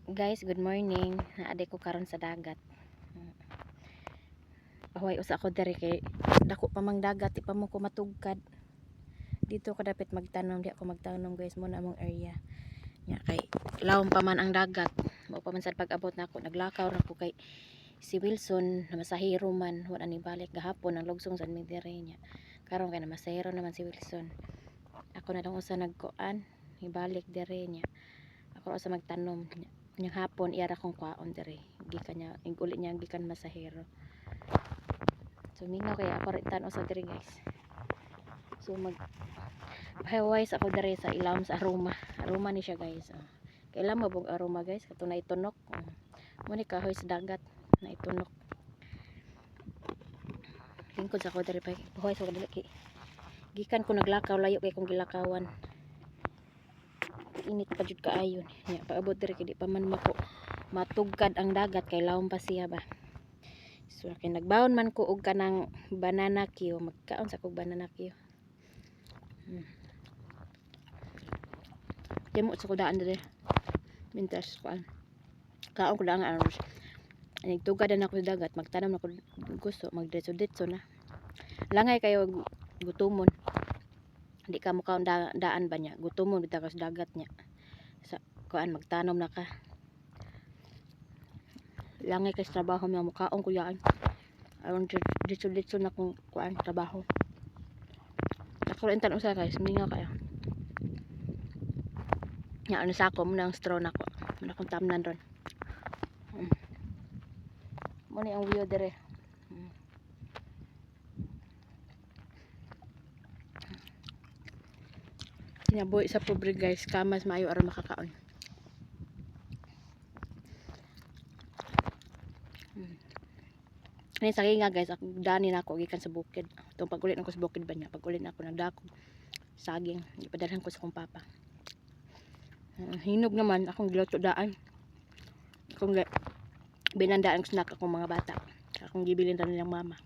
Guys, good morning. Naade ko karon sa dagat. Pahuay usa ako diri kay dako pa mang dagat, di pa mo ko matugkad. Dito ko dapat magtanom, di ako magtanom guys mo na among area. Nya kay lawom pa man ang dagat. Mao pa man sad pag-abot nako, naglakaw ra ko kay si Wilson na masahiro man, wala ni balik gahapon ang lugsong sa mi diri nya. Karon kay na masahiro naman si Wilson. Ako na lang usa nagkuan, ibalik diri nya. Ako usa magtanom nya. Yang hapon iyara kong kwaon diri gikan niya uli niya gikan masahero, so mingaw kaya ako ritan usa diri guys. So mag highways ako diri sa ilawom sa aroma ni siya guys. Kailan mabog aroma guys kato na itunok. Mo ni kahoy sa dagat na itunok lingkod sa ako diri pa buhay sa dili kay gikan ko naglakaw layo kay kong gilakawan init pa jud kaayo nya paabot diri kay di pa man mako matugkad ang dagat kay lawom pa siya ba. So kay nagbaon man ko og kanang banana Q, magkaon sa kog banana Q. Demo sa kudaan diri mintas kuan kaon ko lang aros anig tugad na ako sa dagat magtanom na ko gusto magdetso na langay kayo gutumon di ka mo kaon daan ba niya gutumon bitaw ka sa dagat niya sa kuan magtanom na ka langay kay sa trabaho mo mukaon ko yan aron ditso na kung kuan trabaho ako rin tanong sa guys mingaw kayo nya ano sa ako muna ang straw na ko muna akong tamnan ron muna ang view dire sinaboy sa pobre guys kamas maayo aron makakaon. Ani sa nga guys, ako dani na ako gikan sa bukid. Itong pag-ulit ako sa bukid ba niya, pag-ulit ako nagdako saging, ipadalhan ko sa kong papa. Hinog naman akong giluto daan. Akong binandaan ko snack akong mga bata. Akong gibilin ra nilang mama.